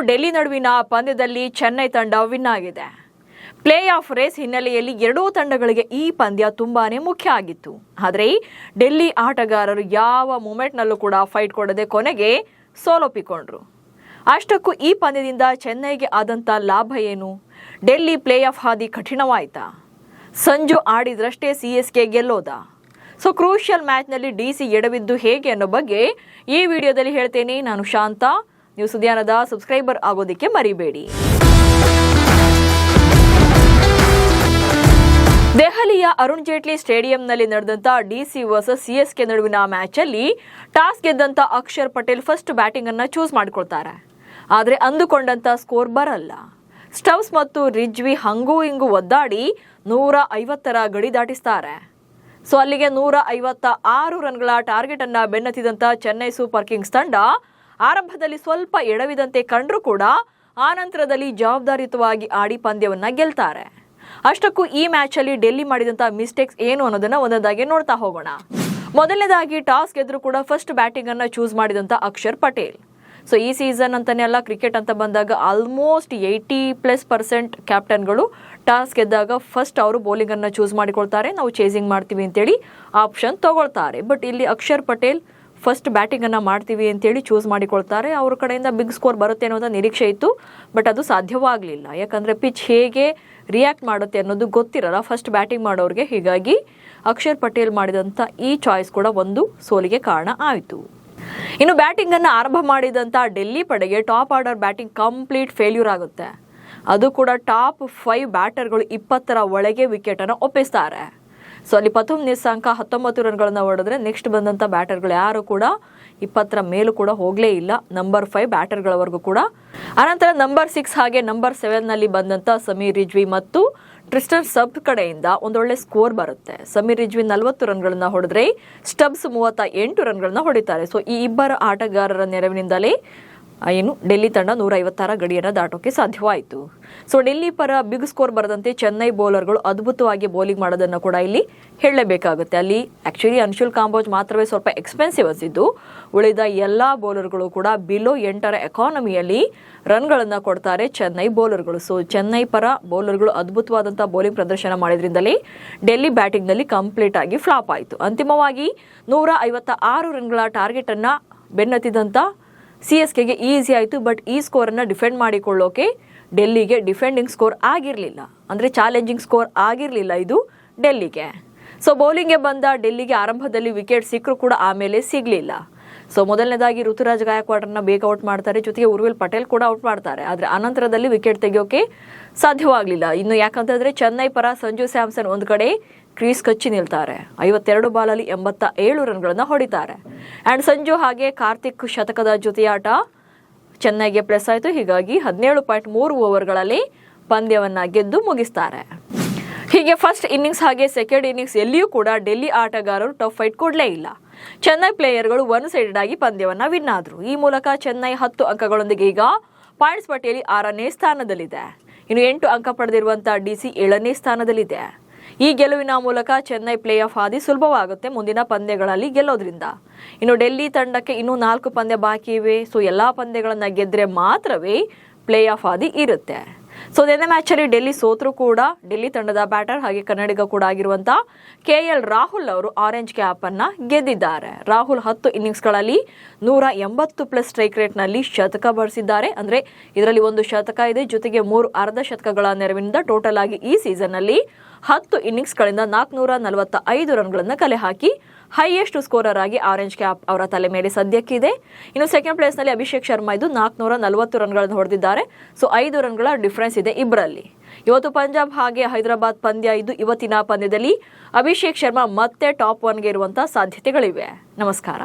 ಡೆಲ್ಲಿ ನಡುವಿನ ಪಂದ್ಯದಲ್ಲಿ ಚೆನ್ನೈ ತಂಡ ವಿನ್ ಆಗಿದೆ. ಪ್ಲೇ ಆಫ್ ರೇಸ್ ಹಿನ್ನೆಲೆಯಲ್ಲಿ ಎರಡೂ ತಂಡಗಳಿಗೆ ಈ ಪಂದ್ಯ ತುಂಬಾನೇ ಮುಖ್ಯ ಆಗಿತ್ತು. ಆದರೆ ಡೆಲ್ಲಿ ಆಟಗಾರರು ಯಾವ ಮೂಮೆಂಟ್ನಲ್ಲೂ ಕೂಡ ಫೈಟ್ ಕೊಡದೆ ಕೊನೆಗೆ ಸೋಲೊಪ್ಪಿಕೊಂಡ್ರು. ಅಷ್ಟಕ್ಕೂ ಈ ಪಂದ್ಯದಿಂದ ಚೆನ್ನೈಗೆ ಆದಂಥ ಲಾಭ ಏನು? ಡೆಲ್ಲಿ ಪ್ಲೇ ಆಫ್ ಹಾದಿ ಕಠಿಣವಾಯಿತಾ? ಸಂಜು ಆಡಿದ್ರಷ್ಟೇ CSK ಗೆಲ್ಲೋದಾ? ಸೊ ಕ್ರೂಷಿಯಲ್ ಮ್ಯಾಚ್ನಲ್ಲಿ DC ಎಡವಿದ್ದು ಹೇಗೆ ಅನ್ನೋ ಬಗ್ಗೆ ಈ ವಿಡಿಯೋದಲ್ಲಿ ಹೇಳ್ತೇನೆ. ನಾನು ಶಾಂತ. ನೀವು ಸುದ್ಯಾನದ ಸಬ್ಸ್ಕ್ರೈಬರ್ ಆಗೋದಕ್ಕೆ ಮರಿಬೇಡಿ. ದೆಹಲಿಯ ಅರುಣ್ ಜೇಟ್ಲಿ ಸ್ಟೇಡಿಯಂನಲ್ಲಿ ನಡೆದಂತ DC ವರ್ಸಸ್ CSK ನಡುವಿನ ಮ್ಯಾಚಲ್ಲಿ ಟಾಸ್ ಗೆದ್ದಂತ ಅಕ್ಷರ್ ಪಟೇಲ್ ಫಸ್ಟ್ ಬ್ಯಾಟಿಂಗ್ ಅನ್ನ ಚೂಸ್ ಮಾಡಿಕೊಳ್ತಾರೆ. ಆದರೆ ಅಂದುಕೊಂಡಂತ ಸ್ಕೋರ್ ಬರಲ್ಲ. ಸ್ಟವ್ಸ್ ಮತ್ತು ರಿಜ್ವಿ ಹಂಗೂ ಹಿಂಗೂ ಒದ್ದಾಡಿ 150ರ ಗಡಿ ದಾಟಿಸ್ತಾರೆ. ಸೊ ಅಲ್ಲಿಗೆ 156 ರನ್ಗಳ ಟಾರ್ಗೆಟ್ ಅನ್ನ ಬೆನ್ನತ್ತಿದಂತ ಚೆನ್ನೈ ಸೂಪರ್ ಕಿಂಗ್ಸ್ ತಂಡ ಆರಂಭದಲ್ಲಿ ಸ್ವಲ್ಪ ಎಡವಿದಂತೆ ಕಂಡ್ರೂ ಕೂಡ ಆನಂತರದಲ್ಲಿ ಜವಾಬ್ದಾರಿಯುತವಾಗಿ ಆಡಿ ಪಂದ್ಯವನ್ನ ಗೆಲ್ತಾರೆ. ಅಷ್ಟಕ್ಕೂ ಈ ಮ್ಯಾಚ್ ಅಲ್ಲಿ ಡೆಲ್ಲಿ ಮಾಡಿದಂತ ಮಿಸ್ಟೇಕ್ಸ್ ಏನು ಅನ್ನೋದನ್ನ ಒಂದೊಂದಾಗಿ ನೋಡ್ತಾ ಹೋಗೋಣ. ಮೊದಲನೇದಾಗಿ ಟಾಸ್ ಗೆದ್ರು ಕೂಡ ಫಸ್ಟ್ ಬ್ಯಾಟಿಂಗ್ ಅನ್ನ ಚೂಸ್ ಮಾಡಿದಂತ ಅಕ್ಷರ್ ಪಟೇಲ್. ಸೊ ಈ ಸೀಸನ್ ಅಂತಾನೆ ಅಲ್ಲ, ಕ್ರಿಕೆಟ್ ಅಂತ ಬಂದಾಗ ಆಲ್ಮೋಸ್ಟ್ 80+% ಕ್ಯಾಪ್ಟನ್ಗಳು ಟಾಸ್ ಗೆದ್ದಾಗ ಫಸ್ಟ್ ಅವರು ಬೌಲಿಂಗ್ ಅನ್ನ ಚೂಸ್ ಮಾಡಿಕೊಳ್ತಾರೆ. ನಾವು ಚೇಸಿಂಗ್ ಮಾಡ್ತೀವಿ ಅಂತೇಳಿ ಆಪ್ಷನ್ ತಗೊಳ್ತಾರೆ. ಬಟ್ ಇಲ್ಲಿ ಅಕ್ಷರ್ ಪಟೇಲ್ ಫಸ್ಟ್ ಬ್ಯಾಟಿಂಗ್ ಅನ್ನ ಮಾಡ್ತೀವಿ ಅಂತೇಳಿ ಚೂಸ್ ಮಾಡಿಕೊಳ್ತಾರೆ. ಅವ್ರ ಕಡೆಯಿಂದ ಬಿಗ್ ಸ್ಕೋರ್ ಬರುತ್ತೆ ಅನ್ನೋದು ನಿರೀಕ್ಷೆ ಇತ್ತು, ಬಟ್ ಅದು ಸಾಧ್ಯವಾಗಲಿಲ್ಲ. ಯಾಕಂದ್ರೆ ಪಿಚ್ ಹೇಗೆ ರಿಯಾಕ್ಟ್ ಮಾಡುತ್ತೆ ಅನ್ನೋದು ಗೊತ್ತಿರಲ್ಲ ಫಸ್ಟ್ ಬ್ಯಾಟಿಂಗ್ ಮಾಡೋರಿಗೆ. ಹೀಗಾಗಿ ಅಕ್ಷರ್ ಪಟೇಲ್ ಮಾಡಿದಂಥ ಈ ಚಾಯ್ಸ್ ಕೂಡ ಒಂದು ಸೋಲಿಗೆ ಕಾರಣ ಆಯಿತು. ಇನ್ನು ಬ್ಯಾಟಿಂಗ್ ಅನ್ನು ಆರಂಭ ಮಾಡಿದಂಥ ಡೆಲ್ಲಿ ಪಡೆಗೆ top order batting complete failure ಆಗುತ್ತೆ. ಅದು ಕೂಡ ಟಾಪ್ 5 ಬ್ಯಾಟರ್ಗಳು 20ರ ಒಳಗೆ ವಿಕೆಟ್ ಅನ್ನು ಒಪ್ಪಿಸ್ತಾರೆ. ಸೊ ಅಲ್ಲಿ ಪ್ರಥಮ್ ನಿಸ್ಸಾಂಕ 19 ರನ್ಗಳನ್ನ ಹೊಡೆದ್ರೆ ನೆಕ್ಸ್ಟ್ ಬಂದಂಥ ಬ್ಯಾಟರ್ಗಳು ಯಾರು ಕೂಡ 20ರ ಮೇಲೂ ಕೂಡ ಹೋಗಲೇ ಇಲ್ಲ, ನಂಬರ್ 5 ಬ್ಯಾಟರ್ಗಳವರೆಗೂ ಕೂಡ. ಅನಂತರ ನಂಬರ್ 6 ಹಾಗೆ ನಂಬರ್ 7ನಲ್ಲಿ ಬಂದಂಥ ಸಮೀರ್ ರಿಜ್ವಿ ಮತ್ತು ಟ್ರಿಸ್ಟನ್ ಸ್ಟಬ್ಸ್ ಕಡೆಯಿಂದ ಒಂದೊಳ್ಳೆ ಸ್ಕೋರ್ ಬರುತ್ತೆ. ಸಮೀರ್ ರಿಜ್ವಿ 40 ರನ್ಗಳನ್ನ ಹೊಡೆದ್ರೆ ಸ್ಟಬ್ಸ್ 38 ರನ್ಗಳನ್ನ ಹೊಡಿತಾರೆ. ಸೊ ಈ ಇಬ್ಬರ ಆಟಗಾರರ ನೆರವಿನಿಂದಲೇ ಡೆಲ್ಲಿ ತಂಡ 150ರ ಗಡಿಯನ್ನು ದಾಟೋಕೆ ಸಾಧ್ಯವಾಯಿತು. ಸೊ ಡೆಲ್ಲಿ ಪರ ಬಿಗ್ ಸ್ಕೋರ್ ಬರದಂತೆ ಚೆನ್ನೈ ಬೌಲರ್ಗಳು ಅದ್ಭುತವಾಗಿ ಬೌಲಿಂಗ್ ಮಾಡೋದನ್ನು ಕೂಡ ಇಲ್ಲಿ ಹೇಳಲೇಬೇಕಾಗುತ್ತೆ. ಅಲ್ಲಿ ಆಕ್ಚುಲಿ ಅನ್ಶುಲ್ ಕಾಂಬೋಜ್ ಮಾತ್ರವೇ ಸ್ವಲ್ಪ ಎಕ್ಸ್ಪೆನ್ಸಿವ್ ಅನಿಸಿದ್ದು, ಉಳಿದ ಎಲ್ಲ ಬೌಲರ್ಗಳು ಕೂಡ ಬಿಲೋ 8ರ ಎಕಾನಮಿಯಲ್ಲಿ ರನ್ಗಳನ್ನು ಕೊಡ್ತಾರೆ ಚೆನ್ನೈ ಬೌಲರ್ಗಳು. ಸೊ ಚೆನ್ನೈ ಪರ ಬೌಲರ್ಗಳು ಅದ್ಭುತವಾದಂಥ ಬೌಲಿಂಗ್ ಪ್ರದರ್ಶನ ಮಾಡಿದ್ರಿಂದಲೇ ಡೆಲ್ಲಿ ಬ್ಯಾಟಿಂಗ್ನಲ್ಲಿ ಕಂಪ್ಲೀಟ್ ಆಗಿ ಫ್ಲಾಪ್ ಆಯಿತು. ಅಂತಿಮವಾಗಿ 156 ರನ್ಗಳ ಟಾರ್ಗೆಟ್ ಅನ್ನ ಬೆನ್ನತ್ತಿದಂಥ CSKಗೆ ಈಸಿ ಆಯಿತು. ಬಟ್ ಈ ಸ್ಕೋರನ್ನು ಡಿಫೆಂಡ್ ಮಾಡಿಕೊಳ್ಳೋಕೆ ಡೆಲ್ಲಿಗೆ ಡಿಫೆಂಡಿಂಗ್ ಸ್ಕೋರ್ ಆಗಿರಲಿಲ್ಲ, ಅಂದರೆ ಚಾಲೆಂಜಿಂಗ್ ಸ್ಕೋರ್ ಆಗಿರಲಿಲ್ಲ ಇದು ಡೆಲ್ಲಿಗೆ. ಸೊ ಬೌಲಿಂಗ್ಗೆ ಬಂದ ಡೆಲ್ಲಿಗೆ ಆರಂಭದಲ್ಲಿ ವಿಕೆಟ್ ಸಿಕ್ಕರೂ ಕೂಡ ಆಮೇಲೆ ಸಿಗಲಿಲ್ಲ. ಸೊ ಮೊದಲನೇದಾಗಿ ಋತುರಾಜ್ ಗಾಯಕ್ವಾಡ್ರನ್ನ ಬೇಗ ಔಟ್ ಮಾಡ್ತಾರೆ, ಜೊತೆಗೆ ಉರ್ವಿಲ್ ಪಟೇಲ್ ಕೂಡ ಔಟ್ ಮಾಡ್ತಾರೆ. ಆದರೆ ಅನಂತರದಲ್ಲಿ ವಿಕೆಟ್ ತೆಗೆಯೋಕೆ ಸಾಧ್ಯವಾಗಲಿಲ್ಲ. ಇನ್ನು ಯಾಕಂತಂದರೆ ಚೆನ್ನೈ ಪರ ಸಂಜು ಸ್ಯಾಮ್ಸನ್ ಒಂದು ಕಡೆ ಕ್ರೀಸ್ ಕಚ್ಚಿ ನಿಲ್ತಾರೆ. 52 ಬಾಲಲ್ಲಿ 87 ರನ್ಗಳನ್ನ ಹೊಡಿತಾರೆ. ಆ್ಯಂಡ್ ಸಂಜು ಹಾಗೆ ಕಾರ್ತಿಕ್ ಶತಕದ ಜೊತೆಯಾಟ ಚೆನ್ನೈಗೆ ಪ್ಲಸ್ ಆಯಿತು. ಹೀಗಾಗಿ 17.3 ಓವರ್ಗಳಲ್ಲಿ ಪಂದ್ಯವನ್ನ ಗೆದ್ದು ಮುಗಿಸ್ತಾರೆ. ಹೀಗೆ ಫಸ್ಟ್ ಇನ್ನಿಂಗ್ಸ್ ಹಾಗೆ ಸೆಕೆಂಡ್ ಇನ್ನಿಂಗ್ಸ್ ಎಲ್ಲಿಯೂ ಕೂಡ ಡೆಲ್ಲಿ ಆಟಗಾರರು ಟಫ್ ಫೈಟ್ ಕೊಡಲೇ ಇಲ್ಲ. ಚೆನ್ನೈ ಪ್ಲೇಯರ್ಗಳು ಒನ್ ಸೈಡೆಡ್ ಆಗಿ ಪಂದ್ಯವನ್ನ ವಿನ್ ಆದ್ರು. ಈ ಮೂಲಕ ಚೆನ್ನೈ 10 ಅಂಕಗಳೊಂದಿಗೆ ಈಗ ಪಾಯಿಂಟ್ಸ್ ಪಟ್ಟಿಯಲ್ಲಿ 6ನೇ ಸ್ಥಾನದಲ್ಲಿದೆ. ಇನ್ನು 8 ಅಂಕ ಪಡೆದಿರುವಂತಹ DC 7ನೇ ಸ್ಥಾನದಲ್ಲಿದೆ. ಈ ಗೆಲುವಿನ ಮೂಲಕ ಚೆನ್ನೈ ಪ್ಲೇ ಆಫ್ ಹಾದಿ ಸುಲಭವಾಗುತ್ತೆ ಮುಂದಿನ ಪಂದ್ಯಗಳಲ್ಲಿ ಗೆಲ್ಲೋದ್ರಿಂದ. ಇನ್ನು ಡೆಲ್ಲಿ ತಂಡಕ್ಕೆ ಇನ್ನೂ 4 ಪಂದ್ಯ ಬಾಕಿ ಇವೆ. ಸೊ ಎಲ್ಲಾ ಪಂದ್ಯಗಳನ್ನ ಗೆದ್ರೆ ಮಾತ್ರವೇ ಪ್ಲೇ ಆಫ್ ಹಾದಿ ಇರುತ್ತೆ. ಸೊ ನಿನ್ನೆ ಮ್ಯಾಚಲ್ಲಿ ಡೆಲ್ಲಿ ಸೋತ್ರು ಕೂಡ ಡೆಲ್ಲಿ ತಂಡದ ಬ್ಯಾಟರ್ ಹಾಗೆ ಕನ್ನಡಿಗ ಕೂಡ ಆಗಿರುವಂತ KL ರಾಹುಲ್ ಅವರು ಆರೆಂಜ್ ಕ್ಯಾಪ್ ಅನ್ನ ಗೆದ್ದಿದ್ದಾರೆ. ರಾಹುಲ್ 10 ಇನ್ನಿಂಗ್ಸ್ಗಳಲ್ಲಿ 180+ ಸ್ಟ್ರೈಕ್ ರೇಟ್ ನಲ್ಲಿ ಶತಕ ಬಾರಿಸಿದ್ದಾರೆ. ಅಂದ್ರೆ ಇದರಲ್ಲಿ ಒಂದು ಶತಕ ಇದೆ, ಜೊತೆಗೆ 3 ಅರ್ಧ ಶತಕಗಳ ನೆರವಿನಿಂದ ಟೋಟಲ್ ಆಗಿ ಈ ಸೀಸನ್ ನಲ್ಲಿ 10 ಇನ್ನಿಂಗ್ಸ್ಗಳಿಂದ 445 ರನ್ಗಳನ್ನು ಕಲೆ ಹಾಕಿ ಹೈಯೆಸ್ಟ್ ಸ್ಕೋರರ್ ಆಗಿ ಆರೆಂಜ್ ಕ್ಯಾಪ್ ಅವರ ತಲೆ ಮೇಲೆ ಸದ್ಯಕ್ಕಿದೆ. ಇನ್ನು ಸೆಕೆಂಡ್ ಪ್ಲೇಸ್ ನಲ್ಲಿ ಅಭಿಷೇಕ್ ಶರ್ಮಾ ಇದು 440 ರನ್ಗಳನ್ನು ಹೊಡೆದಿದ್ದಾರೆ. ಸೊ 5 ರನ್ಗಳ ಡಿಫರೆನ್ಸ್ ಇದೆ ಇಬ್ಬರಲ್ಲಿ. ಇವತ್ತು ಪಂಜಾಬ್ ಹಾಗೆ ಹೈದರಾಬಾದ್ ಪಂದ್ಯ ಇದ್ದು ಇವತ್ತಿನ ಪಂದ್ಯದಲ್ಲಿ ಅಭಿಷೇಕ್ ಶರ್ಮಾ ಮತ್ತೆ ಟಾಪ್ 1ಗೆ ಇರುವಂತಹ ಸಾಧ್ಯತೆಗಳಿವೆ. ನಮಸ್ಕಾರ.